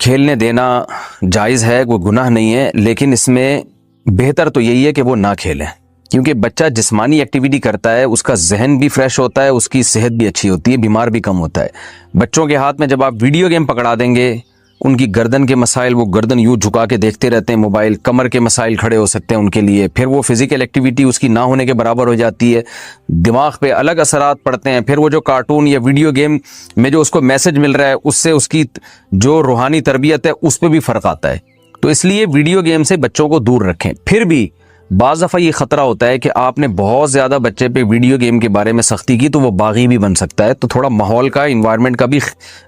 کھیلنے دینا جائز ہے، کوئی گناہ نہیں ہے، لیکن اس میں بہتر تو یہی ہے کہ وہ نہ کھیلیں، کیونکہ بچہ جسمانی ایکٹیویٹی کرتا ہے، اس کا ذہن بھی فریش ہوتا ہے، اس کی صحت بھی اچھی ہوتی ہے، بیمار بھی کم ہوتا ہے۔ بچوں کے ہاتھ میں جب آپ ویڈیو گیم پکڑا دیں گے، ان کی گردن کے مسائل، وہ گردن یوں جھکا کے دیکھتے رہتے ہیں موبائل، کمر کے مسائل کھڑے ہو سکتے ہیں ان کے لیے، پھر وہ فزیکل ایکٹیویٹی اس کی نہ ہونے کے برابر ہو جاتی ہے، دماغ پہ الگ اثرات پڑتے ہیں، پھر وہ جو کارٹون یا ویڈیو گیم میں جو اس کو میسج مل رہا ہے، اس سے اس کی جو روحانی تربیت ہے اس پہ بھی فرق آتا ہے۔ تو اس لیے ویڈیو گیم سے بچوں کو دور رکھیں۔ پھر بھی بعض دفعہ یہ خطرہ ہوتا ہے کہ آپ نے بہت زیادہ بچے پہ ویڈیو گیم کے بارے میں سختی کی تو وہ باغی بھی بن سکتا ہے، تو تھوڑا ماحول کا، انوائرمنٹ کا بھی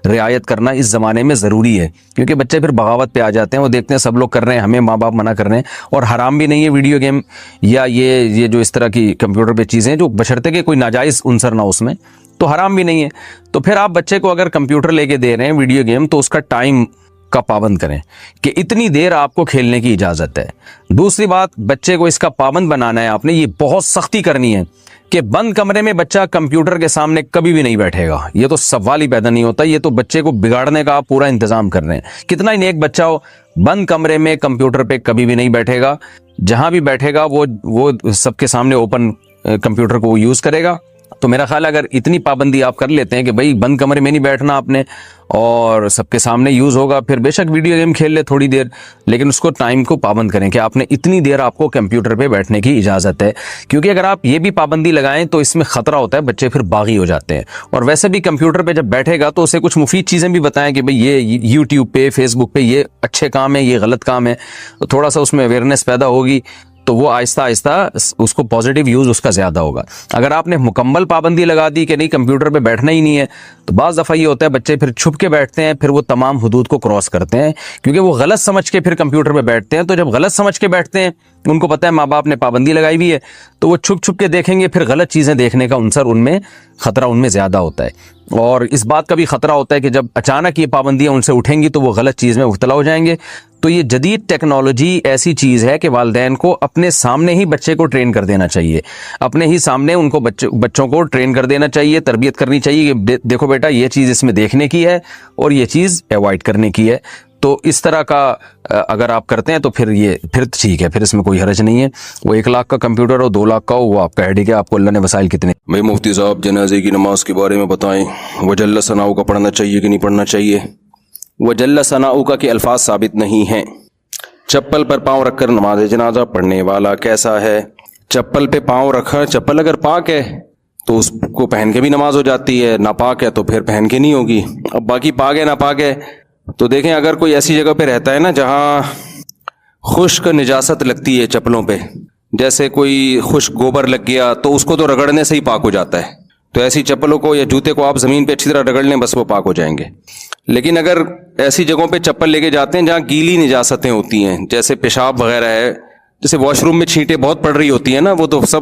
رعایت کرنا اس زمانے میں ضروری ہے، کیونکہ بچے پھر بغاوت پہ آ جاتے ہیں، وہ دیکھتے ہیں سب لوگ کر رہے ہیں، ہمیں ماں باپ منع کر رہے ہیں، اور حرام بھی نہیں ہے ویڈیو گیم یا یہ جو اس طرح کی کمپیوٹر پہ چیزیں جو بشرطے کہ کوئی ناجائز عنصر نہ اس میں، تو حرام بھی نہیں ہے۔ تو پھر آپ بچے کو اگر کمپیوٹر لے کے دے رہے ہیں ویڈیو گیم، تو اس کا ٹائم کا پابند کریں کہ اتنی دیر آپ کو کھیلنے کی اجازت ہے۔ دوسری بات، بچے کو اس کا پابند بنانا ہے آپ نے، یہ بہت سختی کرنی ہے کہ بند کمرے میں بچہ کمپیوٹر کے سامنے کبھی بھی نہیں بیٹھے گا، یہ تو سوال ہی پیدا نہیں ہوتا، یہ تو بچے کو بگاڑنے کا آپ پورا انتظام کر رہے ہیں۔ کتنا ہی نیک بچہ ہو، بند کمرے میں کمپیوٹر پہ کبھی بھی نہیں بیٹھے گا، جہاں بھی بیٹھے گا وہ سب کے سامنے اوپن کمپیوٹر کو یوز کرے گا۔ تو میرا خیال ہے اگر اتنی پابندی آپ کر لیتے ہیں کہ بھائی بند کمرے میں نہیں بیٹھنا آپ نے اور سب کے سامنے یوز ہوگا، پھر بے شک ویڈیو گیم کھیل لے تھوڑی دیر، لیکن اس کو ٹائم کو پابند کریں کہ آپ نے اتنی دیر آپ کو کمپیوٹر پہ بیٹھنے کی اجازت ہے، کیونکہ اگر آپ یہ بھی پابندی لگائیں تو اس میں خطرہ ہوتا ہے، بچے پھر باغی ہو جاتے ہیں۔ اور ویسے بھی کمپیوٹر پہ جب بیٹھے گا تو اسے کچھ مفید چیزیں بھی بتائیں کہ بھئی یہ یوٹیوب پہ، فیس بک پہ یہ اچھے کام ہے، یہ غلط کام ہے، تو تھوڑا سا اس میں اویئرنیس پیدا ہوگی، تو وہ آہستہ آہستہ اس کو پازیٹیو یوز اس کا زیادہ ہوگا۔ اگر آپ نے مکمل پابندی لگا دی کہ نہیں کمپیوٹر پہ بیٹھنا ہی نہیں ہے، تو بعض دفعہ یہ ہوتا ہے بچے پھر چھپ کے بیٹھتے ہیں، پھر وہ تمام حدود کو کراس کرتے ہیں، کیونکہ وہ غلط سمجھ کے پھر کمپیوٹر پہ بیٹھتے ہیں۔ تو جب غلط سمجھ کے بیٹھتے ہیں، ان کو پتہ ہے ماں باپ نے پابندی لگائی ہوئی ہے، تو وہ چھپ چھپ کے دیکھیں گے، پھر غلط چیزیں دیکھنے کا عنصر ان میں، خطرہ ان میں زیادہ ہوتا ہے۔ اور اس بات کا بھی خطرہ ہوتا ہے کہ جب اچانک یہ پابندیاں ان سے اٹھیں گی تو وہ غلط چیز میں مبتلا ہو جائیں گے۔ تو یہ جدید ٹیکنالوجی ایسی چیز ہے کہ والدین کو اپنے سامنے ہی بچے کو ٹرین کر دینا چاہیے، اپنے ہی سامنے ان کو بچوں کو ٹرین کر دینا چاہیے، تربیت کرنی چاہیے کہ دیکھو بیٹا یہ چیز اس میں دیکھنے کی ہے اور یہ چیز ایوائڈ کرنے کی ہے۔ تو اس طرح کا اگر آپ کرتے ہیں تو پھر ٹھیک ہے، پھر اس میں کوئی حرج نہیں ہے۔ وہ 1 لاکھ کا کمپیوٹر ہو 2 لاکھ کا ہو، وہ آپ کا ہیڈک ہے، آپ کو اللہ نے وسائل کتنے۔ بھائی مفتی صاحب جنازے کی نماز کے بارے میں بتائیں، وجل ثناؤ کا پڑھنا چاہیے کہ نہیں پڑھنا چاہیے؟ وجل ثناؤ کا کے الفاظ ثابت نہیں ہیں۔ چپل پر پاؤں رکھ کر نماز جنازہ پڑھنے والا کیسا ہے؟ چپل پہ پاؤں رکھا، چپل اگر پاک ہے تو اس کو پہن کے بھی نماز ہو جاتی ہے، ناپاک ہے تو پھر پہن کے نہیں ہوگی۔ اب باقی پاک ہے ناپاک ہے تو دیکھیں، اگر کوئی ایسی جگہ پہ رہتا ہے نا جہاں خشک نجاست لگتی ہے چپلوں پہ، جیسے کوئی خشک گوبر لگ گیا تو اس کو تو رگڑنے سے ہی پاک ہو جاتا ہے، تو ایسی چپلوں کو یا جوتے کو آپ زمین پہ اچھی طرح رگڑ لیں، بس وہ پاک ہو جائیں گے۔ لیکن اگر ایسی جگہوں پہ چپل لے کے جاتے ہیں جہاں گیلی نجاستیں ہوتی ہیں، جیسے پیشاب وغیرہ ہے، جیسے واش روم میں چھینٹیں بہت پڑ رہی ہوتی ہیں نا، وہ تو سب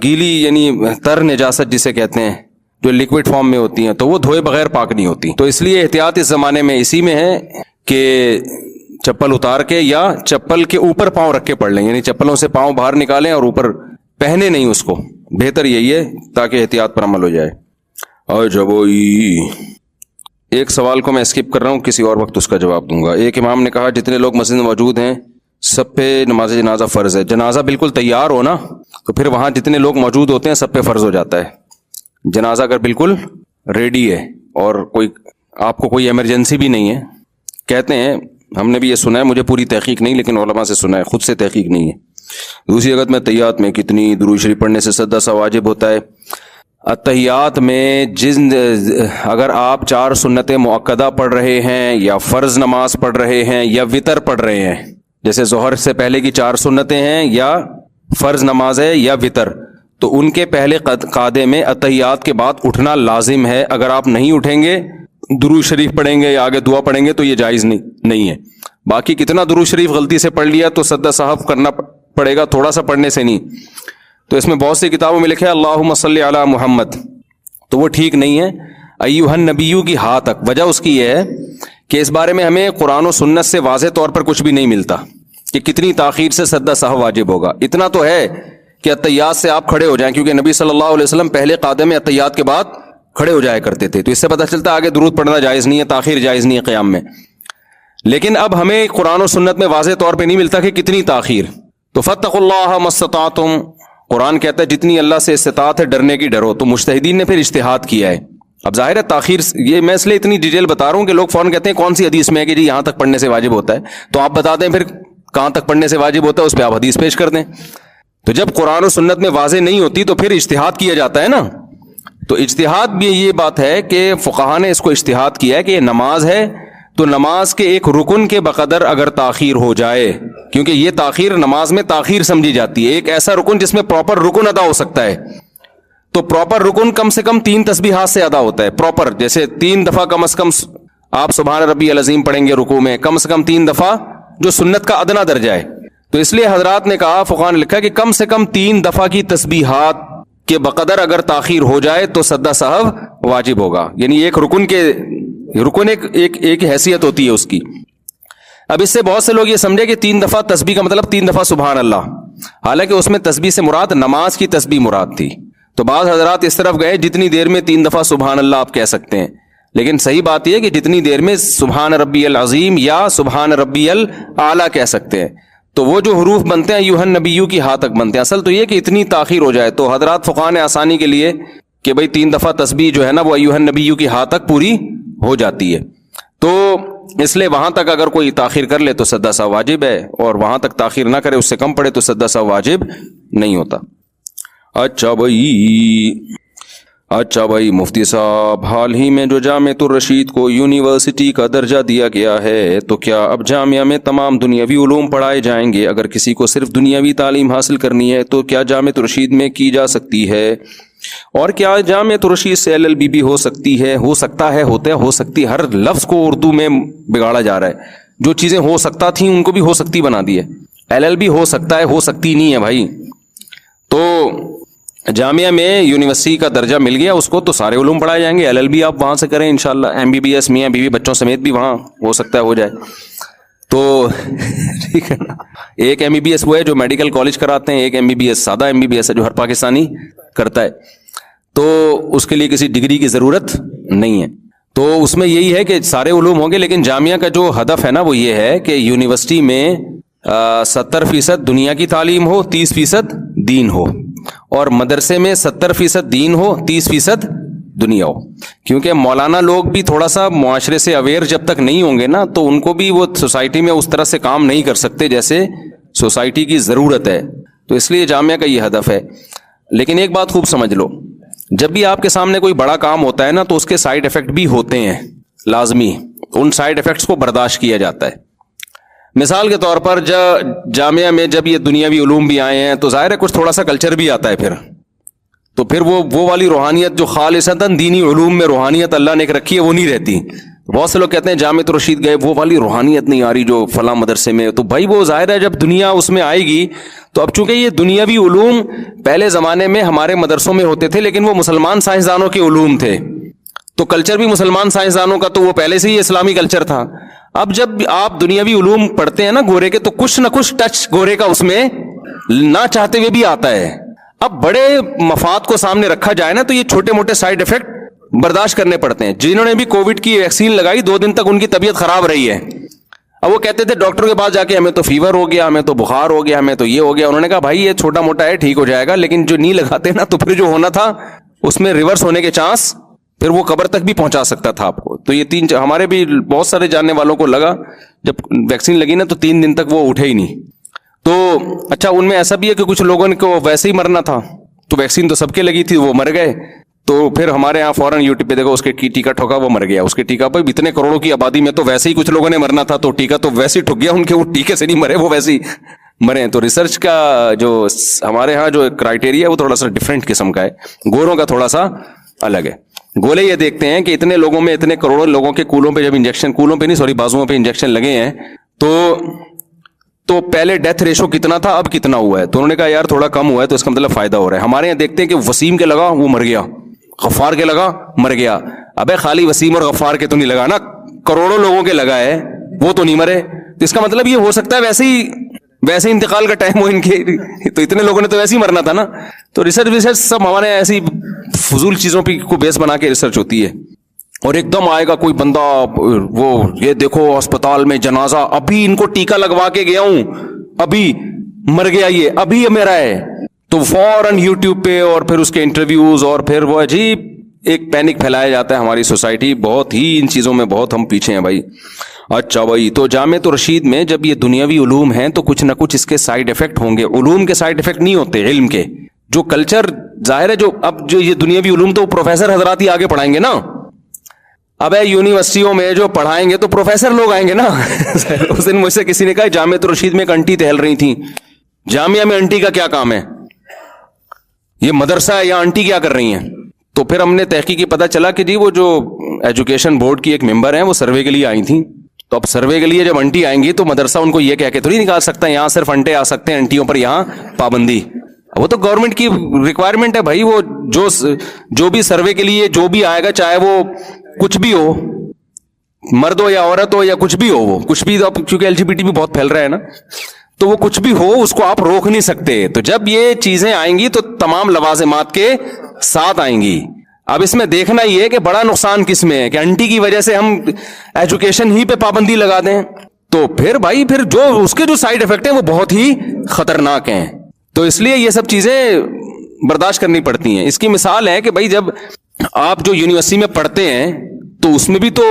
گیلی یعنی تر نجاست جسے کہتے ہیں، جو لیکوڈ فارم میں ہوتی ہیں، تو وہ دھوئے بغیر پاک نہیں ہوتی۔ تو اس لیے احتیاط اس زمانے میں اسی میں ہے کہ چپل اتار کے یا چپل کے اوپر پاؤں رکھ کے پڑھ لیں، یعنی چپلوں سے پاؤں باہر نکالیں اور اوپر پہنے نہیں اس کو، بہتر یہی ہے تاکہ احتیاط پر عمل ہو جائے۔ اور جب ایک سوال کو میں اسکپ کر رہا ہوں، کسی اور وقت اس کا جواب دوں گا۔ ایک امام نے کہا جتنے لوگ مسجد میں موجود ہیں سب پہ نماز جنازہ فرض ہے۔ جنازہ بالکل تیار ہو نا تو پھر وہاں جتنے لوگ موجود ہوتے ہیں سب پہ فرض ہو جاتا ہے۔ جنازہ اگر بالکل ریڈی ہے اور آپ کو کوئی ایمرجنسی بھی نہیں ہے، کہتے ہیں، ہم نے بھی یہ سنا ہے، مجھے پوری تحقیق نہیں لیکن علماء سے سنا ہے، خود سے تحقیق نہیں ہے۔ دوسری جگہ میں تحیات میں کتنی درود شریف پڑھنے سے سجدہ سا واجب ہوتا ہے؟ اتحیات میں اگر آپ 4 سنت مؤکدہ پڑھ رہے ہیں یا فرض نماز پڑھ رہے ہیں یا وطر پڑھ رہے ہیں، جیسے ظہر سے پہلے کی 4 سنتیں ہیں یا فرض نماز ہے یا وطر، تو ان کے پہلے قعدے میں اتحیات کے بعد اٹھنا لازم ہے۔ اگر آپ نہیں اٹھیں گے، درود شریف پڑھیں گے یا آگے دعا پڑھیں گے تو یہ جائز نہیں ہے۔ باقی کتنا درود شریف غلطی سے پڑھ لیا تو سجدہ صاحب کرنا پڑے گا، تھوڑا سا پڑھنے سے نہیں۔ تو اس میں بہت سی کتابوں میں لکھا ہے اللہم صلی علی محمد، تو وہ ٹھیک نہیں ہے۔ ایھا النبیو کی ہاں تک، وجہ اس کی یہ ہے کہ اس بارے میں ہمیں قرآن و سنت سے واضح طور پر کچھ بھی نہیں ملتا کہ کتنی تاخیر سے سجدہ سہو واجب ہوگا۔ اتنا تو ہے کہ اتحیات سے آپ کھڑے ہو جائیں، کیونکہ نبی صلی اللہ علیہ وسلم پہلے قعدے میں اتحیات کے بعد کھڑے ہو جایا کرتے تھے، تو اس سے پتہ چلتا ہے آگے درود پڑھنا جائز نہیں ہے، تاخیر جائز نہیں ہے قیام میں۔ لیکن اب ہمیں قرآن و سنت میں واضح طور پہ نہیں ملتا کہ کتنی تاخیر. تو فاتقوا اللہ ما استطعتم، قرآن کہتا ہے جتنی اللہ سے استطاعت ہے ڈرنے کی ڈرو. تو مجتہدین نے پھر اجتہاد کیا ہے. اب ظاہر ہے تاخیر، یہ میں اس لیے اتنی ڈیٹیل بتا رہا ہوں کہ لوگ فوراً کہتے ہیں کون سی حدیث میں ہے کہ جی یہاں تک پڑھنے سے واجب ہوتا ہے. تو آپ بتا دیں پھر کہاں تک پڑھنے سے واجب ہوتا ہے، اس پہ آپ حدیث پیش کر دیں. تو جب قرآن و سنت میں واضح نہیں ہوتی تو پھر اجتہاد کیا جاتا ہے نا. تو اجتہاد بھی یہ بات ہے کہ فقہا نے اس کو اجتہاد کیا ہے کہ یہ نماز ہے تو نماز کے ایک رکن کے بقدر اگر تاخیر ہو جائے، کیونکہ یہ تاخیر نماز میں تاخیر سمجھی جاتی ہے، ایک ایسا رکن جس میں پراپر رکن ادا ہو سکتا ہے. تو پراپر رکن کم سے کم 3 تسبیحات سے ادا ہوتا ہے پراپر. جیسے 3 دفعہ کم از کم آپ سبحان ربی العظیم پڑھیں گے رکوع میں، کم سے کم 3 دفعہ، جو سنت کا ادنا درجہ ہے. تو اس لیے حضرات نے کہا، فقہا نے لکھا کہ کم سے کم 3 دفعہ کی تسبیحات کے بقدر اگر تاخیر ہو جائے تو سجدہ سہو واجب ہوگا. یعنی ایک رکن ایک حیثیت ہوتی ہے اس کی. اب اس سے بہت سے لوگ یہ سمجھے کہ 3 دفعہ تسبیح کا مطلب 3 دفعہ سبحان اللہ، حالانکہ اس میں تسبیح سے مراد نماز کی تسبیح مراد تھی. تو بعض حضرات اس طرف گئے جتنی دیر میں 3 دفعہ سبحان اللہ آپ کہہ سکتے ہیں، لیکن صحیح بات یہ ہے کہ جتنی دیر میں سبحان ربی العظیم یا سبحان ربی الاعلیٰ کہہ سکتے ہیں. تو وہ جو حروف بنتے ہیں ایھا النبیو کی ہاں تک بنتے ہیں. اصل تو یہ کہ اتنی تاخیر ہو جائے تو حضرات فقہا نے آسانی کے لیے کہ بھئی 3 دفعہ تسبیح جو ہے نا وہ ایھا النبیو کی ہاں تک پوری ہو جاتی ہے. تو اس لیے وہاں تک اگر کوئی تاخیر کر لے تو سجدہ سہو واجب ہے، اور وہاں تک تاخیر نہ کرے، اس سے کم پڑے تو سجدہ سہو واجب نہیں ہوتا. اچھا بھائی مفتی صاحب، حال ہی میں جو جامعۃ الرشید کو یونیورسٹی کا درجہ دیا گیا ہے تو کیا اب جامعہ میں تمام دنیاوی علوم پڑھائے جائیں گے؟ اگر کسی کو صرف دنیاوی تعلیم حاصل کرنی ہے تو کیا جامعۃ الرشید میں کی جا سکتی ہے؟ اور کیا جامعۃ الرشید سے LLB بھی ہو سکتی ہے؟ ہو سکتا ہے، ہو سکتی، ہر لفظ کو اردو میں بگاڑا جا رہا ہے. جو چیزیں ہو سکتا تھیں ان کو بھی ہو سکتی بنا دی ہے. LLB ہو سکتا ہے، ہو سکتی نہیں ہے بھائی. تو جامعہ میں یونیورسٹی کا درجہ مل گیا اس کو تو سارے علوم پڑھائے جائیں گے. LLB آپ وہاں سے کریں انشاءاللہ. MBBS میاں بیوی بچوں سمیت بھی وہاں ہو سکتا ہے ہو جائے. تو ٹھیک ہے نا. ایک MBBS وہ ہے جو میڈیکل کالج کراتے ہیں، ایک MBBS سادہ MBBS ہے جو ہر پاکستانی کرتا ہے. تو اس کے لیے کسی ڈگری کی ضرورت نہیں ہے. تو اس میں یہی ہے کہ سارے علوم ہوں گے، لیکن جامعہ کا جو ہدف ہے نا وہ یہ ہے کہ یونیورسٹی میں 70% دنیا کی تعلیم ہو، 30% دین ہو، اور مدرسے میں 70% دین ہو، 30% دنیا ہو. کیونکہ مولانا لوگ بھی تھوڑا سا معاشرے سے اویئر جب تک نہیں ہوں گے نا تو ان کو بھی وہ سوسائٹی میں اس طرح سے کام نہیں کر سکتے جیسے سوسائٹی کی ضرورت ہے. تو اس لیے جامعہ کا یہ ہدف ہے. لیکن ایک بات خوب سمجھ لو، جب بھی آپ کے سامنے کوئی بڑا کام ہوتا ہے نا تو اس کے سائیڈ ایفیکٹ بھی ہوتے ہیں لازمی. ان سائیڈ ایفیکٹس کو برداشت کیا جاتا ہے. مثال کے طور پر جامعہ میں جب یہ دنیاوی علوم بھی آئے ہیں تو ظاہر ہے کچھ تھوڑا سا کلچر بھی آتا ہے. تو پھر وہ والی روحانیت جو خالصتاً دینی علوم میں روحانیت اللہ نے ایک رکھی ہے وہ نہیں رہتی. بہت سے لوگ کہتے ہیں جامعۃ الرشید گئے وہ والی روحانیت نہیں آ رہی جو فلاں مدرسے میں. تو بھائی وہ ظاہر ہے جب دنیا اس میں آئے گی تو اب چونکہ یہ دنیاوی علوم پہلے زمانے میں ہمارے مدرسوں میں ہوتے تھے لیکن وہ مسلمان سائنسدانوں کے علوم تھے، تو کلچر بھی مسلمان سائنسدانوں کا تو وہ پہلے سے ہی اسلامی کلچر تھا. اب جب آپ دنیاوی علوم پڑھتے ہیں نا گورے کے تو کچھ نہ کچھ ٹچ گورے کا اس میں نہ چاہتے ہوئے بھی آتا ہے. اب بڑے مفاد کو سامنے رکھا جائے نا تو یہ چھوٹے موٹے سائیڈ ایفیکٹ برداشت کرنے پڑتے ہیں. جنہوں نے بھی کووڈ کی ویکسین لگائی 2 دن تک ان کی طبیعت خراب رہی ہے. اب وہ کہتے تھے ڈاکٹر کے پاس جا کے ہمیں تو فیور ہو گیا، ہمیں تو بخار ہو گیا، ہمیں تو یہ ہو گیا. انہوں نے کہا بھائی یہ چھوٹا موٹا ہے ٹھیک ہو جائے گا، لیکن جو نہیں لگاتے نا تو پھر جو ہونا تھا اس میں ریورس ہونے کے چانس، پھر وہ قبر تک بھی پہنچا سکتا تھا آپ کو. تو یہ ہمارے بھی بہت سارے جاننے والوں کو لگا جب ویکسین لگی نا تو 3 دن تک وہ اٹھے ہی نہیں. تو اچھا ان میں ایسا بھی ہے کہ کچھ لوگوں کو ویسے ہی مرنا تھا تو ویکسین تو سب کے لگی تھی وہ مر گئے. تو پھر ہمارے یہاں فوراً یوٹیوب پہ دیکھو اس کے ٹیکا ٹھوکا وہ مر گیا. اس کے ٹیکا پہ اتنے کروڑوں کی آبادی میں تو ویسے ہی کچھ لوگوں نے مرنا تھا تو ٹیکا تو ویسے ہی ٹھک گیا ان کے، وہ ٹیکے سے نہیں مرے وہ ویسے ہی مرے. تو ریسرچ کا جو ہمارے ہاں جو کرائٹیریا ہے وہ تھوڑا سا ڈفرینٹ قسم کا ہے، گوروں کا تھوڑا سا الگ ہے. گولے یہ دیکھتے ہیں کہ اتنے لوگوں میں اتنے کروڑوں لوگوں کے کولوں پہ جب انجیکشن، کولوں پہ نہیں سوری بازوؤں پہ انجیکشن لگے ہیں تو پہلے ڈیتھ ریشو کتنا تھا اب کتنا ہوا ہے. تو انہوں نے کہا یار تھوڑا کم ہوا ہے تو اس کا مطلب فائدہ ہو رہا ہے. ہمارے یہاں دیکھتے ہیں کہ وسیم کے لگا وہ مر گیا، غفار کے لگا مر گیا. ابے خالی وسیم اور غفار کے تو نہیں لگا نا، کروڑوں لوگوں کے لگا ہے وہ تو نہیں مرے. تو اس کا مطلب یہ ہو سکتا ہے ویسے انتقال کا ٹائم ہو ان کے، تو اتنے لوگوں نے تو ویسے ہی مرنا تھا نا. تو ریسرچ سب ہمارے ایسی فضول چیزوں پہ کو بیس بنا کے ریسرچ ہوتی ہے. اور ایک دم آئے گا کوئی بندہ, وہ یہ دیکھو اسپتال میں جنازہ, ابھی ان کو ٹیکا لگوا کے گیا ہوں, ابھی مر گیا یہ, ابھی یہ میرا ہے, تو فوراً یوٹیوب پہ اور پھر اس کے انٹرویوز, اور پھر وہ عجیب ایک پینک پھیلایا جاتا ہے. ہماری سوسائٹی بہت ہی ان چیزوں میں بہت ہم پیچھے ہیں بھائی. اچھا بھائی, تو جامعۃ الرشید میں جب یہ دنیاوی علوم ہیں تو کچھ نہ کچھ اس کے سائیڈ افیکٹ ہوں گے. علوم کے سائیڈ افیکٹ نہیں ہوتے علم کے, جو کلچر ظاہر ہے, جو اب جو یہ دنیاوی علوم تو پروفیسر حضرات ہی آگے پڑھائیں گے نا. اب یونیورسٹیوں میں جو پڑھائیں گے تو پروفیسر لوگ آئیں گے نا. اس دن مجھ سے کسی نے کہا جامعۃ الرشید میں ایک انٹی ٹہل رہی تھیں, جامعہ میں انٹی کا کیا کام ہے, یہ مدرسہ ہے یا انٹی کیا کر رہی ہیں؟ تو پھر ہم نے تحقیقی پتہ چلا کہ جی وہ جو ایجوکیشن بورڈ کی ایک ممبر ہیں وہ سروے کے لیے آئی تھیں. تو اب سروے کے لیے جب انٹی آئیں گی تو مدرسہ ان کو یہ کہہ کے تھوڑی نکال سکتا ہے یہاں صرف انٹے آ سکتے ہیں, انٹیوں پر یہاں پابندی. وہ تو گورنمنٹ کی ریکوائرمنٹ ہے بھائی. وہ جو بھی سروے کے لیے جو بھی آئے گا, چاہے وہ کچھ بھی ہو, مرد ہو یا عورت ہو یا کچھ بھی ہو, وہ کچھ بھی, کیونکہ LGBT بھی بہت پھیل رہا ہے نا, تو وہ کچھ بھی ہو اس کو آپ روک نہیں سکتے. تو جب یہ چیزیں آئیں گی تو تمام لوازمات کے ساتھ آئیں گی. اب اس میں دیکھنا یہ ہے کہ بڑا نقصان کس میں ہے, کہ انٹی کی وجہ سے ہم ایجوکیشن ہی پہ پابندی لگا دیں, تو پھر بھائی پھر جو اس کے جو سائیڈ افیکٹ ہیں وہ بہت ہی خطرناک ہیں. تو اس لیے یہ سب چیزیں برداشت کرنی پڑتی ہیں. اس کی مثال ہے کہ بھائی جب آپ جو یونیورسٹی میں پڑھتے ہیں تو اس میں بھی تو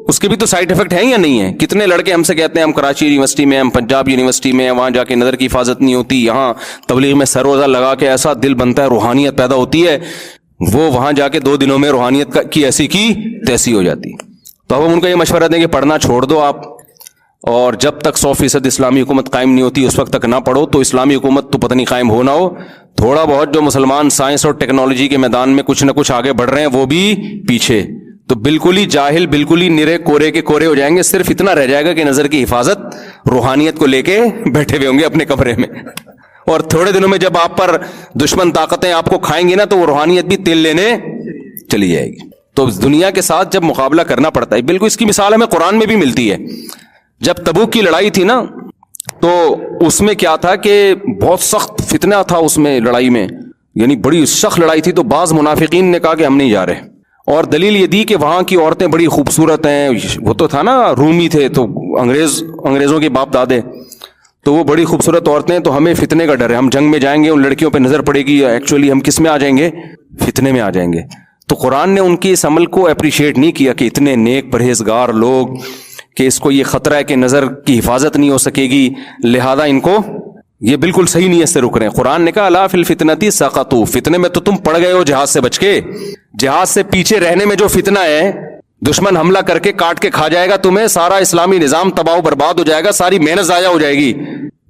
اس کے بھی تو سائیڈ افیکٹ ہیں یا نہیں ہیں. کتنے لڑکے ہم سے کہتے ہیں ہم کراچی یونیورسٹی میں, ہم پنجاب یونیورسٹی میں, وہاں جا کے نظر کی حفاظت نہیں ہوتی, یہاں تبلیغ میں سر روزہ لگا کے ایسا دل بنتا ہے, روحانیت پیدا ہوتی ہے, وہ وہاں جا کے 2 دنوں میں روحانیت کی ایسی کی تیسی ہو جاتی. تو اب ہم ان کو یہ مشورہ دیں کہ پڑھنا چھوڑ دو آپ, اور جب تک 100% اسلامی حکومت قائم نہیں ہوتی اس وقت تک نہ پڑھو. تو اسلامی حکومت تو پتہ نہیں قائم ہو نہ ہو, تھوڑا بہت جو مسلمان سائنس اور ٹیکنالوجی کے میدان میں کچھ نہ کچھ آگے بڑھ رہے ہیں وہ بھی پیچھے. تو بالکل ہی جاہل, بالکل ہی نرے کورے کے کورے ہو جائیں گے. صرف اتنا رہ جائے گا کہ نظر کی حفاظت روحانیت کو لے کے بیٹھے ہوئے ہوں گے اپنے کمرے میں, اور تھوڑے دنوں میں جب آپ پر دشمن طاقتیں آپ کو کھائیں گی نا تو وہ روحانیت بھی تیل لینے چلی جائے گی. تو دنیا کے ساتھ جب مقابلہ کرنا پڑتا ہے, بالکل اس کی مثال ہمیں قرآن میں بھی ملتی ہے. جب تبوک کی لڑائی تھی نا تو اس میں کیا تھا کہ بہت سخت فتنہ تھا اس میں, لڑائی میں, یعنی بڑی سخت لڑائی تھی. تو بعض منافقین نے کہا کہ ہم نہیں جا رہے, اور دلیل یہ دی کہ وہاں کی عورتیں بڑی خوبصورت ہیں. وہ تو تھا نا رومی تھے تو انگریزوں کے باپ دادے, تو وہ بڑی خوبصورت عورتیں, تو ہمیں فتنے کا ڈر ہے, ہم جنگ میں جائیں گے ان لڑکیوں پہ نظر پڑے گی, ایکچولی ہم کس میں آ جائیں گے, فتنے میں آ جائیں گے. تو قرآن نے ان کی اس عمل کو اپریشیٹ نہیں کیا کہ اتنے نیک پرہیزگار لوگ, کہ اس کو یہ خطرہ ہے کہ نظر کی حفاظت نہیں ہو سکے گی, لہذا ان کو یہ بالکل صحیح نیت سے رک رہے ہیں. قرآن نے کہا الا فی الفتنۃ سقطوا, فتنے میں تو تم پڑ گئے ہو جہاز سے بچ کے. جہاز سے پیچھے رہنے میں جو فتنہ ہے, دشمن حملہ کر کے کاٹ کے کھا جائے گا تمہیں, سارا اسلامی نظام تباہ و برباد ہو جائے گا, ساری محنت ضائع ہو جائے گی.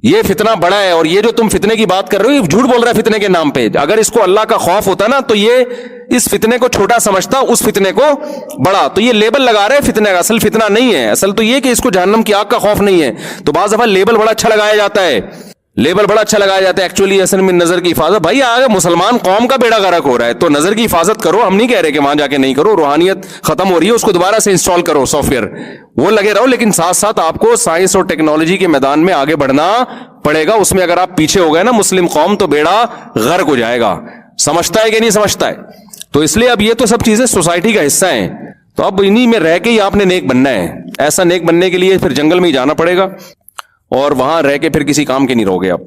یہ فتنہ بڑا ہے. اور یہ جو تم فتنے کی بات کر رہے ہو یہ جھوٹ بول رہا ہے فتنے کے نام پہ. اگر اس کو اللہ کا خوف ہوتا نا تو یہ اس فتنے کو چھوٹا سمجھتا, اس فتنے کو بڑا. تو یہ لیبل لگا رہے فتنے کا, اصل فتنہ نہیں ہے. اصل تو یہ کہ اس کو جہنم کی آگ کا خوف نہیں ہے. تو بعض دفعہ لیبل بڑا اچھا لگایا جاتا ہے, لیبل بڑا اچھا لگایا جاتا ہے, ایکچولی اصل میں نظر کی حفاظت. بھائی آگے مسلمان قوم کا بیڑا غرق ہو رہا ہے تو نظر کی حفاظت کرو, ہم نہیں کہہ رہے کہ وہاں جا کے نہیں کرو, روحانیت ختم ہو رہی ہے اس کو دوبارہ سے انسٹال کرو سافٹ ویئر, وہ لگے رہو, لیکن ساتھ ساتھ آپ کو سائنس اور ٹیکنالوجی کے میدان میں آگے بڑھنا پڑے گا. اس میں اگر آپ پیچھے ہو گئے نا مسلم قوم تو بیڑا غرق ہو جائے گا. سمجھتا ہے کہ نہیں سمجھتا ہے؟ تو اس لیے اب یہ تو سب چیزیں سوسائٹی کا حصہ ہیں, تو اب انہی میں رہ کے ہی آپ نے نیک بننا ہے. ایسا نیک بننے کے لیے پھر جنگل میں ہی جانا پڑے گا, اور وہاں رہ کے پھر کسی کام کے نہیں رہو گے آپ.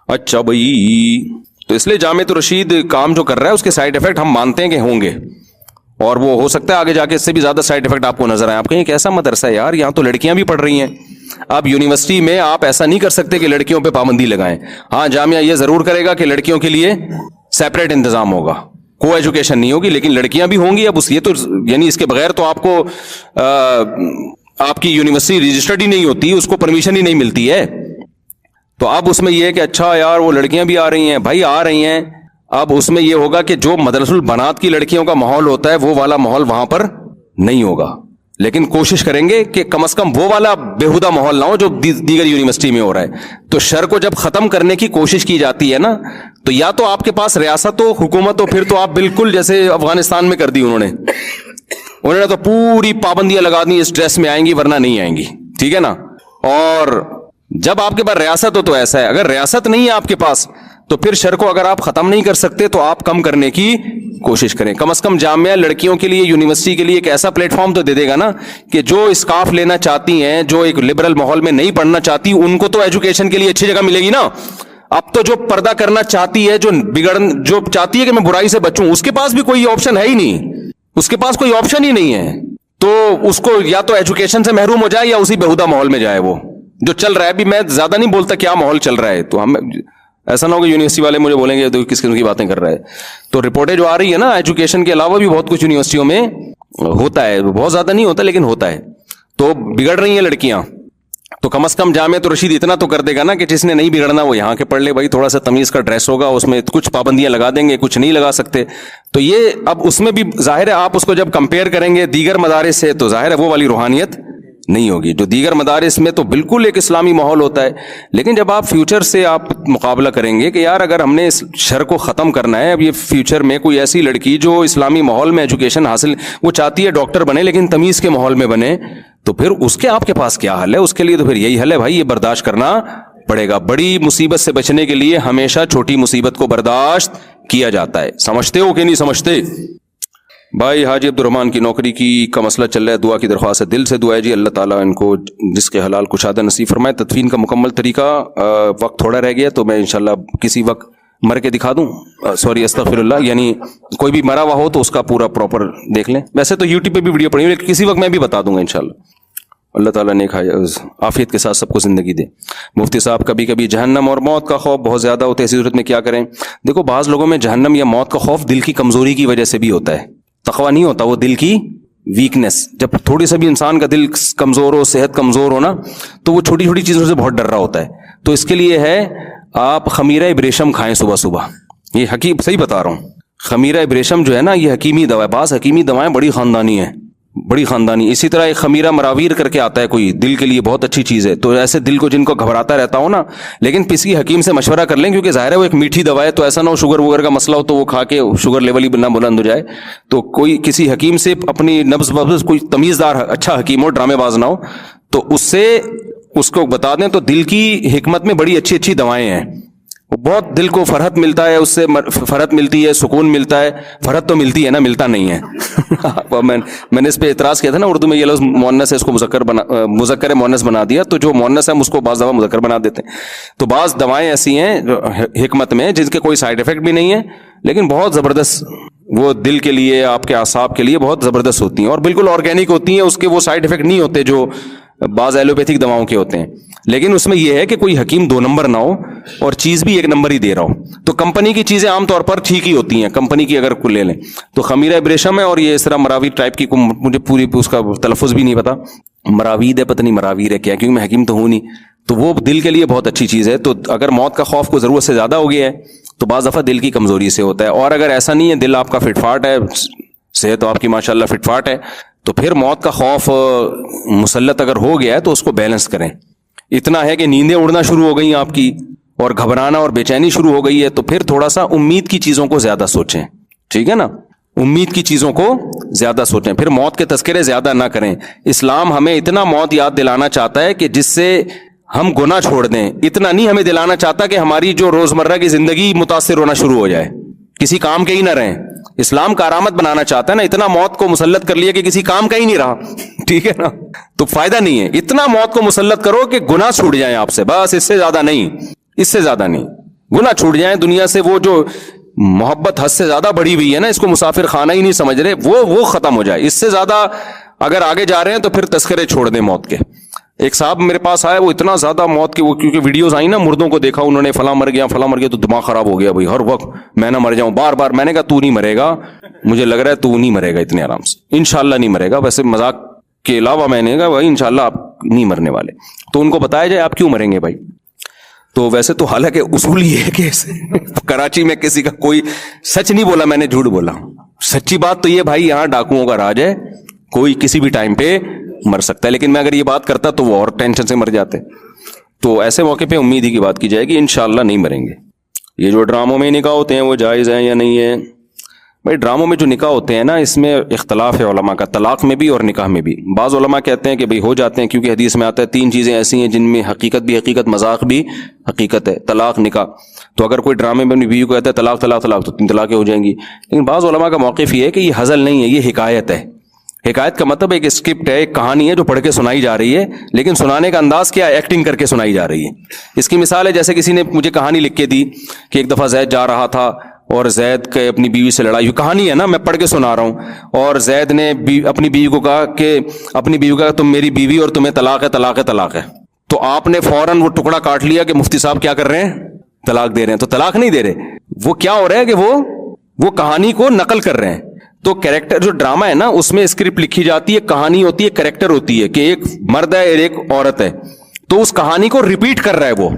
اچھا بھائی, تو اس لیے جامعۃ الرشید کام جو کر رہا ہے اس کے سائیڈ افیکٹ ہم مانتے ہیں کہ ہوں گے, اور وہ ہو سکتا ہے آگے جا کے اس سے بھی زیادہ سائیڈ افیکٹ آپ کو نظر آئے. آپ کہیں کیسا مدرسہ ہے یار, یہاں تو لڑکیاں بھی پڑھ رہی ہیں. اب یونیورسٹی میں آپ ایسا نہیں کر سکتے کہ لڑکیوں پہ پابندی لگائیں. ہاں جامعہ یہ ضرور کرے گا کہ لڑکیوں کے لیے سیپریٹ انتظام ہوگا, کو ایجوکیشن نہیں ہوگی, لیکن لڑکیاں بھی ہوں گی. اب یہ تو یعنی اس کے بغیر تو آپ کو آپ کی یونیورسٹی رجسٹرڈ ہی نہیں ہوتی, اس کو پرمیشن ہی نہیں ملتی ہے. تو اب اس میں یہ ہے کہ اچھا یار وہ لڑکیاں بھی آ رہی ہیں, بھائی آ رہی ہیں. اب اس میں یہ ہوگا کہ جو مدرسہ البنات کی لڑکیوں کا ماحول ہوتا ہے وہ والا ماحول وہاں پر نہیں ہوگا, لیکن کوشش کریں گے کہ کم از کم وہ والا بےہودہ ماحول نہ ہو جو دیگر یونیورسٹی میں ہو رہا ہے. تو شر کو جب ختم کرنے کی کوشش کی جاتی ہے نا, تو یا تو آپ کے پاس ریاست ہو, حکومت ہو, پھر تو آپ بالکل جیسے افغانستان میں کر دی انہوں نے تو پوری پابندیاں لگا دی, اس ڈریس میں آئیں گی ورنہ نہیں آئیں گی, ٹھیک ہے نا. اور جب آپ کے پاس ریاست ہو تو ایسا ہے, اگر ریاست نہیں ہے آپ کے پاس تو پھر شر کو اگر آپ ختم نہیں کر سکتے تو آپ کم کرنے کی کوشش کریں. کم از کم جامعہ لڑکیوں کے لیے, یونیورسٹی کے لیے ایک ایسا پلیٹ فارم تو دے دے گا نا کہ جو اسکارف لینا چاہتی ہیں, جو ایک لبرل ماحول میں نہیں پڑھنا چاہتی, ان کو تو ایجوکیشن کے لیے اچھی جگہ ملے گی نا. اب تو جو پردہ کرنا چاہتی ہے, جو چاہتی ہے کہ میں برائی سے بچوں, اس کے پاس بھی کوئی آپشن ہے ہی نہیں, اس کے پاس کوئی آپشن ہی نہیں ہے. تو اس کو یا تو ایجوکیشن سے محروم ہو جائے یا اسی بےہودہ ماحول میں جائے. وہ جو چل رہا ہے, ابھی میں زیادہ نہیں بولتا کیا ماحول چل رہا ہے, تو ہم ایسا نہ ہو کہ یونیورسٹی والے مجھے بولیں گے تو کس قسم کی باتیں کر رہا ہے. تو رپورٹیں جو آ رہی ہے نا, ایجوکیشن کے علاوہ بھی بہت کچھ یونیورسٹیوں میں ہوتا ہے, بہت زیادہ نہیں ہوتا لیکن ہوتا ہے. تو بگڑ رہی ہیں لڑکیاں, تو کم از کم جامعہ رشید اتنا تو کر دے گا نا کہ جس نے نہیں بگڑنا وہ یہاں کے پڑھ لے بھائی. تھوڑا سا تمیز کا ڈریس ہوگا, اس میں کچھ پابندیاں لگا دیں گے, کچھ نہیں لگا سکتے. تو یہ اب اس میں بھی ظاہر ہے آپ اس کو جب کمپیئر کریں گے دیگر مدارس سے تو ظاہر ہے وہ والی روحانیت نہیں ہوگی. جو دیگر مدارس میں تو بالکل ایک اسلامی ماحول ہوتا ہے, لیکن جب آپ فیوچر سے آپ مقابلہ کریں گے کہ یار اگر ہم نے اس شر کو ختم کرنا ہے, اب یہ فیوچر میں کوئی ایسی لڑکی جو اسلامی ماحول میں ایجوکیشن حاصل, وہ چاہتی ہے ڈاکٹر بنے لیکن تمیز کے ماحول میں بنے, تو پھر اس کے آپ کے پاس کیا حل ہے؟ اس کے لیے تو پھر یہی حل ہے بھائی, یہ برداشت کرنا پڑے گا. بڑی مصیبت سے بچنے کے لیے ہمیشہ چھوٹی مصیبت کو برداشت کیا جاتا ہے. سمجھتے ہو کہ نہیں سمجھتے؟ بھائی حاجی عبد الرحمان کی نوکری کا مسئلہ چل رہا ہے, دعا کی درخواست ہے, دل سے دعا ہے جی, اللہ تعالیٰ ان کو جس کے حلال کشادہ نصیب فرمائے. تدفین کا مکمل طریقہ, وقت تھوڑا رہ گیا تو میں انشاءاللہ کسی وقت مر کے دکھا دوں, سوری استغفر اللہ, یعنی کوئی بھی مرا ہوا ہو تو اس کا پورا پراپر دیکھ لیں. ویسے تو یوٹیوب پہ بھی ویڈیو پڑی ہوئی, لیکن کسی وقت میں بھی بتا دوں گا انشاءاللہ. اللہ تعالیٰ نے عافیت کے ساتھ سب کو زندگی دے. مفتی صاحب, کبھی کبھی جہنم اور موت کا خوف بہت زیادہ ہوتا ہے, اسی صورت میں کیا کریں؟ دیکھو بعض لوگوں میں جہنم یا موت کا خوف دل کی کمزوری کی وجہ سے بھی ہوتا ہے, تقویٰ نہیں ہوتا, وہ دل کی ویکنس. جب تھوڑی سا بھی انسان کا دل کمزور ہو, صحت کمزور ہو نا, تو وہ چھوٹی چھوٹی چیزوں سے بہت ڈر رہا ہوتا ہے. تو اس کے لیے ہے آپ خمیرہ ابریشم کھائیں صبح صبح. یہ حکیم صحیح بتا رہا ہوں, خمیرہ ابریشم جو ہے نا یہ حکیمی دوا ہے. بعض حکیمی دوائیں بڑی خاندانی ہیں, بڑی خاندانی. اسی طرح ایک خمیرہ مراویر کر کے آتا ہے کوئی, دل کے لیے بہت اچھی چیز ہے. تو ایسے دل کو جن کو گھبراتا رہتا ہو نا, لیکن کسی حکیم سے مشورہ کر لیں, کیونکہ ظاہر ہے وہ ایک میٹھی دوا ہے, تو ایسا نہ ہو شوگر وگر کا مسئلہ ہو تو وہ کھا کے شوگر لیول ہی نہ بلند ہو جائے. تو کوئی کسی حکیم سے اپنی نبض وبض, کوئی تمیزدار اچھا حکیم ہو, ڈرامے باز نہ ہو, تو اس سے اس کو بتا دیں. تو دل کی حکمت میں بڑی اچھی اچھی دوائیں ہیں, بہت دل کو فرحت ملتا ہے, اس سے فرحت ملتی ہے, سکون ملتا ہے. فرحت تو ملتی ہے نا, ملتا نہیں ہے. میں نے اس پہ اعتراض کیا تھا نا, اردو میں یہ لفظ مؤنث ہے, اس کو مذکر مؤنث بنا دیا, تو جو مؤنث ہے ہم اس کو بعض دفعہ مذکر بنا دیتے ہیں. تو بعض دوائیں ایسی ہیں حکمت میں جن کے کوئی سائیڈ ایفیکٹ بھی نہیں ہے, لیکن بہت زبردست, وہ دل کے لیے, آپ کے اعصاب کے لیے بہت زبردست ہوتی ہیں, اور بالکل آرگینک ہوتی ہیں. اس کے وہ سائیڈ ایفیکٹ نہیں ہوتے جو بعض ایلوپیتھک دواؤں کے ہوتے ہیں. لیکن اس میں یہ ہے کہ کوئی حکیم 2 نمبر نہ ہو اور چیز بھی 1 نمبر ہی دے رہا ہو. تو کمپنی کی چیزیں عام طور پر ٹھیک ہی ہوتی ہیں, کمپنی کی اگر لے لیں تو. خمیرہ ابریشم ہے, اور یہ اس طرح مراویر ٹائپ کی, مجھے پوری اس کا تلفظ بھی نہیں پتا, مراوید ہے, پتہ نہیں مراویر ہے کیا, کیونکہ میں حکیم تو ہوں نہیں. تو وہ دل کے لیے بہت اچھی چیز ہے. تو اگر موت کا خوف کو ضرورت سے زیادہ ہو گیا ہے تو بعض دفعہ دل کی کمزوری سے ہوتا ہے. اور اگر ایسا نہیں ہے, دل آپ کا فٹ فاٹ ہے, صحت آپ کی ماشاءاللہ فٹ فاٹ ہے, تو پھر موت کا خوف مسلط اگر ہو گیا ہے تو اس کو بیلنس کریں. اتنا ہے کہ نیندیں اڑنا شروع ہو گئی ہیں آپ کی, اور گھبرانا اور بے چینی شروع ہو گئی ہے, تو پھر تھوڑا سا امید کی چیزوں کو زیادہ سوچیں. ٹھیک ہے نا, امید کی چیزوں کو زیادہ سوچیں. پھر موت کے تذکرے زیادہ نہ کریں. اسلام ہمیں اتنا موت یاد دلانا چاہتا ہے کہ جس سے ہم گناہ چھوڑ دیں. اتنا نہیں ہمیں دلانا چاہتا کہ ہماری جو روزمرہ کی زندگی متاثر ہونا شروع ہو جائے, کسی کام کے ہی نہ رہیں. اسلام کارآمد بنانا چاہتا ہے نا, اتنا موت کو مسلط کر لیا کہ کسی کام کا ہی نہیں رہا. ٹھیک ہے نا, تو فائدہ نہیں ہے. اتنا موت کو مسلط کرو کہ گناہ چھوٹ جائیں آپ سے, بس اس سے زیادہ نہیں, اس سے زیادہ نہیں. گناہ چھوٹ جائیں دنیا سے. وہ جو محبت حد سے زیادہ بڑھی ہوئی ہے نا, اس کو مسافر خانہ ہی نہیں سمجھ رہے, وہ ختم ہو جائے. اس سے زیادہ اگر آگے جا رہے ہیں تو پھر تذکرے چھوڑ دیں موت کے. ایک صاحب میرے پاس آئے, وہ اتنا زیادہ موت کی, وہ کیونکہ ویڈیوز آئی نا, مردوں کو دیکھا انہوں نے, فلاں مر گیا فلاں مر گیا, تو دماغ خراب ہو گیا بھائی, ہر وقت میں نہ مر جاؤں, بار بار. میں نے کہا تو نہیں مرے گا, مجھے لگ رہا ہے تو نہیں مرے گا اتنے آرام سے, انشاءاللہ نہیں مرے گا. ویسے مذاق کے علاوہ میں نے کہا بھائی انشاءاللہ آپ نہیں مرنے والے. تو ان کو بتایا جائے آپ کیوں مریں گے بھائی. تو ویسے تو حالانکہ اصول یہ ہے کہ کراچی میں کسی کا کوئی سچ نہیں بولا, میں نے جھوٹ بولا. سچی بات تو یہ بھائی, یہاں ڈاکوؤں کا راج ہے, کوئی کسی بھی ٹائم پہ مر سکتا ہے. لیکن میں اگر یہ بات کرتا تو وہ اور ٹینشن سے مر جاتے. تو ایسے موقع پہ امید ہی کی بات کی جائے کہ انشاءاللہ نہیں مریں گے. یہ جو ڈراموں میں نکاح ہوتے ہیں وہ جائز ہیں یا نہیں ہے؟ بھائی ڈراموں میں جو نکاح ہوتے ہیں نا, اس میں اختلاف ہے علماء کا, طلاق میں بھی اور نکاح میں بھی. بعض علماء کہتے ہیں کہ بھئی ہو جاتے ہیں, کیونکہ حدیث میں آتا ہے 3 چیزیں ایسی ہیں جن میں حقیقت بھی حقیقت, مذاق بھی حقیقت ہے طلاق نکاح. تو اگر کوئی ڈرامے میں اپنی بیوی کو کہتا ہے طلاق طلاق طلاق تو 3 طلاقیں ہو جائیں گی. لیکن بعض علماء کا موقف یہ ہے کہ یہ ہزل نہیں ہے, یہ حکایت ہے. حکایت کا مطلب ایک اسکرپٹ ہے, ایک کہانی ہے جو پڑھ کے سنائی جا رہی ہے, لیکن سنانے کا انداز کیا ہے, ایکٹنگ کر کے سنائی جا رہی ہے. اس کی مثال ہے جیسے کسی نے مجھے کہانی لکھ کے دی کہ ایک دفعہ زید جا رہا تھا اور زید کے اپنی بیوی سے لڑائی ہوئی. کہانی ہے نا, میں پڑھ کے سنا رہا ہوں. اور زید نے اپنی بیوی کو کہا کہ اپنی بیوی کا تم میری بیوی اور تمہیں طلاق ہے طلاق ہے طلاق ہے. تو آپ نے فوراً وہ ٹکڑا کاٹ لیا کہ مفتی صاحب کیا کر رہے ہیں, طلاق دے رہے ہیں. تو طلاق نہیں دے رہے, وہ کیا ہو رہا ہے کہ وہ کہانی کو نقل کر رہے ہیں. تو کریکٹر جو ڈرامہ ہے نا, اس میں اسکرپٹ لکھی جاتی ہے, کہانی ہوتی ہے, کریکٹر ہوتی ہے کہ ایک مرد ہے اور ایک عورت ہے, تو اس کہانی کو ریپیٹ کر رہا ہے وہ.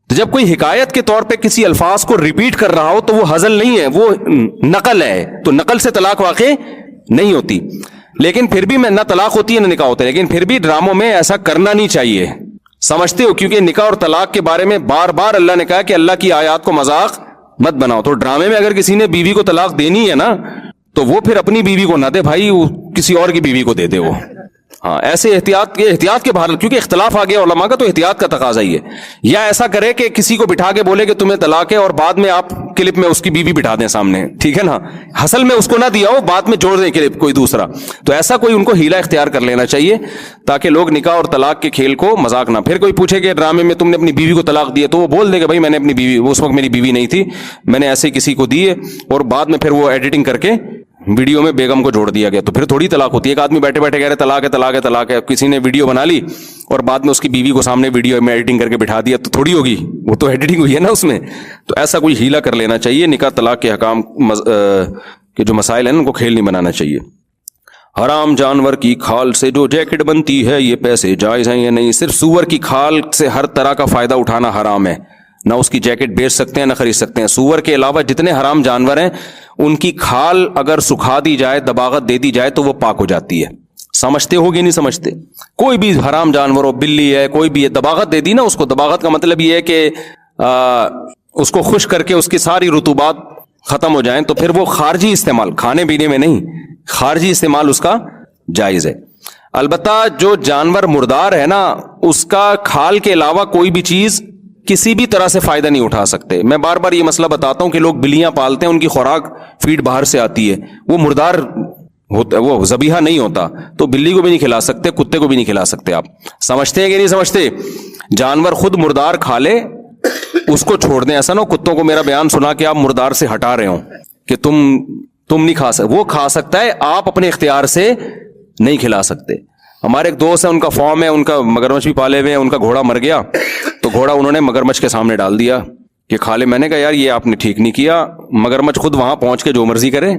تو جب کوئی حکایت کے طور پہ کسی الفاظ کو ریپیٹ کر رہا ہو تو وہ ہزل نہیں ہے, وہ نقل ہے. تو نقل سے طلاق واقع نہیں ہوتی, لیکن پھر بھی نہ طلاق ہوتی ہے نہ نکاح ہوتا ہے. لیکن پھر بھی ڈراموں میں ایسا کرنا نہیں چاہیے, سمجھتے ہو, کیونکہ نکاح اور طلاق کے بارے میں بار بار اللہ نے کہا کہ اللہ کی آیات کو مذاق مت بناؤ. تو ڈرامے میں اگر کسی نے بیوی کو طلاق دینی ہے نا, تو وہ پھر اپنی بیوی کو نہ دے بھائی, وہ کسی اور کی بیوی کو دے دے وہ. ہاں, ایسے احتیاط کے باہر, کیونکہ اختلاف آ گیا علماء کا, تو احتیاط کا تقاضا ہی ہے. یا ایسا کرے کہ کسی کو بٹھا کے بولے کہ تمہیں طلاق ہے اور بعد میں آپ کلپ میں اس کی بیوی بٹھا دیں سامنے, ٹھیک ہے نا, حصل میں اس کو نہ دیا ہو, بعد میں جوڑ دیں کلپ کوئی دوسرا. تو ایسا کوئی ان کو ہیلا اختیار کر لینا چاہیے تاکہ لوگ نکاح اور طلاق کے کھیل کو مذاق نہ. پھر کوئی پوچھے کہ ڈرامے میں تم نے اپنی بیوی کو طلاق دی ہے, تو وہ بول دے کہ بھائی میں نے اپنی بیوی, وہ اس وقت میری بیوی نہیں تھی, میں نے ایسے کسی کو دی ہے, اور بعد میں پھر وہ ایڈیٹنگ کر کے ویڈیو میں بیگم کو جوڑ دیا گیا. تو پھر تھوڑی طلاق ہوتی ہے. ایک آدمی بیٹھے بیٹھے کہہ رہے طلاق ہے طلاق ہے طلاق ہے, کسی نے ویڈیو بنا لی اور بعد میں اس کی بیوی کو سامنے ویڈیو میں ایڈیٹنگ کر کے بٹھا دیا, تو تھوڑی ہوگی, وہ تو ایڈیٹنگ ہوئی ہے نا اس میں. تو ایسا کوئی ہیلا کر لینا چاہیے. نکاح طلاق کے حکام کے جو مسائل ہیں ان کو کھیل نہیں بنانا چاہیے. حرام جانور کی کھال سے جو جیکٹ بنتی ہے, یہ پیسے جائز ہیں یا نہیں؟ صرف سور کی کھال سے ہر طرح کا فائدہ اٹھانا حرام ہے, نہ اس کی جیکٹ بیچ سکتے ہیں نہ خرید سکتے ہیں. سور کے علاوہ جتنے حرام جانور ہیں ان کی کھال اگر سکھا دی جائے, دباغت دے دی جائے تو وہ پاک ہو جاتی ہے. سمجھتے ہو گے نہیں سمجھتے؟ کوئی بھی حرام جانور ہو, بلی ہے, کوئی بھی ہے, دباغت دے دی نا اس کو. دباغت کا مطلب یہ ہے کہ اس کو خشک کر کے اس کی ساری رطوبات ختم ہو جائیں, تو پھر وہ خارجی استعمال, کھانے پینے میں نہیں, خارجی استعمال اس کا جائز ہے. البتہ جو جانور مردار ہے نا, اس کا کھال کے علاوہ کوئی بھی چیز کسی بھی طرح سے فائدہ نہیں اٹھا سکتے. میں بار بار یہ مسئلہ بتاتا ہوں کہ لوگ بلیاں پالتے ہیں, ان کی خوراک فیڈ باہر سے آتی ہے, وہ مردار ہوتا ہے, وہ ذبیحہ نہیں ہوتا, تو بلی کو بھی نہیں کھلا سکتے, کتے کو بھی نہیں کھلا سکتے. آپ سمجھتے ہیں کہ نہیں سمجھتے؟ جانور خود مردار کھا لے, اس کو چھوڑ دیں. ایسا نہ ہو کتوں کو میرا بیان سنا کے آپ مردار سے ہٹا رہے ہوں کہ تم نہیں کھا سکتے. وہ کھا سکتا ہے, آپ اپنے اختیار سے نہیں کھلا سکتے. ہمارے ایک دوست ہے, ان کا فارم ہے, ان کا مگرمچھ بھی پالے ہوئے ہیں, ان کا گھوڑا مر گیا تو گھوڑا انہوں نے مگرمچھ کے سامنے ڈال دیا کہ کھا لے. میں نے کہا یار یہ آپ نے ٹھیک نہیں کیا, مگرمچھ خود وہاں پہنچ کے جو مرضی کرے,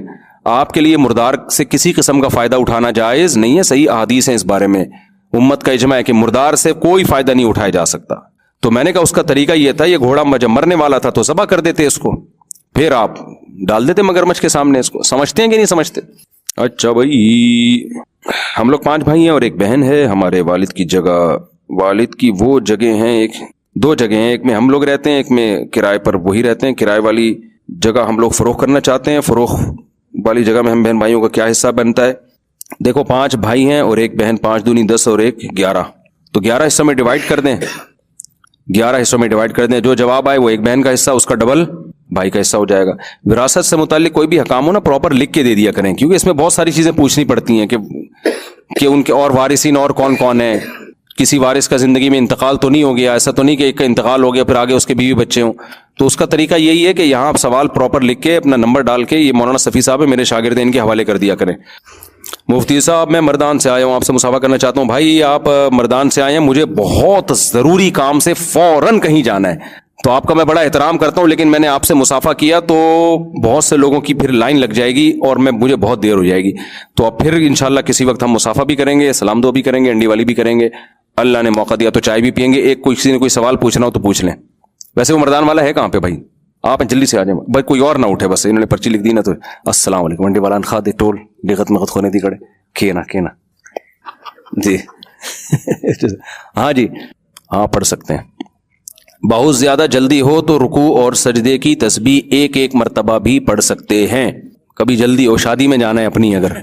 آپ کے لیے مردار سے کسی قسم کا فائدہ اٹھانا جائز نہیں ہے. صحیح احادیث ہیں اس بارے میں, امت کا اجماع ہے کہ مردار سے کوئی فائدہ نہیں اٹھایا جا سکتا. تو میں نے کہا اس کا طریقہ یہ تھا, یہ گھوڑا جب مرنے والا تھا تو ذبح کر دیتے اس کو, پھر آپ ڈال دیتے مگرمچھ کے سامنے اس کو. سمجھتے ہیں کہ نہیں سمجھتے؟ اچھا بھائی, ہم لوگ 5 بھائی ہیں اور ایک بہن ہے. ہمارے والد کی جگہ, والد کی وہ جگہ ہیں, 2 جگہیں ہیں, ایک میں ہم لوگ رہتے ہیں, ایک میں کرائے پر وہی رہتے ہیں. کرائے والی جگہ ہم لوگ فروخت کرنا چاہتے ہیں. فروخت والی جگہ میں ہم بہن بھائیوں کا کیا حصہ بنتا ہے؟ دیکھو 5 بھائی ہیں اور ایک بہن, 5 دونی 10 اور 1 11, تو 11 حصوں میں ڈیوائڈ کر دیں. 11 حصوں میں ڈیوائڈ کر دیں, جو جواب آئے وہ ایک بہن کا حصہ, اس کا ڈبل بھائی کا حصہ ہو جائے گا. وراثت سے متعلق کوئی بھی حکام ہو نا, پراپر لکھ کے دے دیا کریں, کیونکہ اس میں بہت ساری چیزیں پوچھنی پڑتی ہیں کہ ان کے اور وارثین اور کون کون ہیں. کسی وارث کا زندگی میں انتقال تو نہیں ہو گیا, ایسا تو نہیں کہ ایک کا انتقال ہو گیا پھر آگے اس کے بیوی بچے ہوں. تو اس کا طریقہ یہی ہے کہ یہاں آپ سوال پراپر لکھ کے اپنا نمبر ڈال کے, یہ مولانا صفی صاحب ہے میرے شاگرد ہیں, ان کے حوالے کر دیا کریں. مفتی صاحب میں مردان سے آیا ہوں, آپ سے مصافحہ کرنا چاہتا ہوں. بھائی آپ مردان سے آئے ہیں, مجھے بہت ضروری کام سے فوراً کہیں جانا ہے, تو آپ کا میں بڑا احترام کرتا ہوں, لیکن میں نے آپ سے مصافحہ کیا تو بہت سے لوگوں کی پھر لائن لگ جائے گی اور مجھے بہت دیر ہو جائے گی. تو اب پھر انشاءاللہ کسی وقت ہم مصافحہ بھی کریں گے, سلام دعا بھی کریں گے, انڈی والی بھی کریں گے, اللہ نے موقع دیا تو چائے بھی پئیں گے. ایک کسی نے کوئی سوال پوچھنا ہو تو پوچھ لیں. ویسے وہ مردان والا ہے کہاں پہ بھائی؟ آپ جلدی سے آ جائیں بھائی, کوئی اور نہ اٹھے, بس انہوں نے پرچی لکھ دی نا تو السلام علیکم انڈی والا خا دے ٹول لغت مغت خونے دی کڑے کینا جی ہاں جی ہاں پڑھ سکتے ہیں. بہت زیادہ جلدی ہو تو رکوع اور سجدے کی تسبیح ایک مرتبہ بھی پڑھ سکتے ہیں. کبھی جلدی ہو, شادی میں جانا ہے اپنی اگر,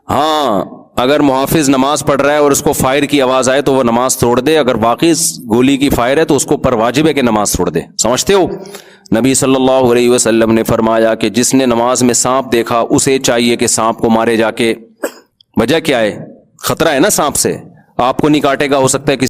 ہاں اگر محافظ نماز پڑھ رہا ہے اور اس کو فائر کی آواز آئے تو وہ نماز توڑ دے، اگر واقعی گولی کی فائر ہے تو اس کو پر واجب ہے کہ نماز توڑ دے. سمجھتے ہو؟ نبی صلی اللہ علیہ وسلم نے فرمایا کہ جس نے نماز میں سانپ دیکھا اسے چاہیے کہ سانپ کو مارے جا کے. وجہ کیا ہے؟ خطرہ ہے نا سانپ سے، آپ کو نہیں کاٹے گا، ہو سکتا ہے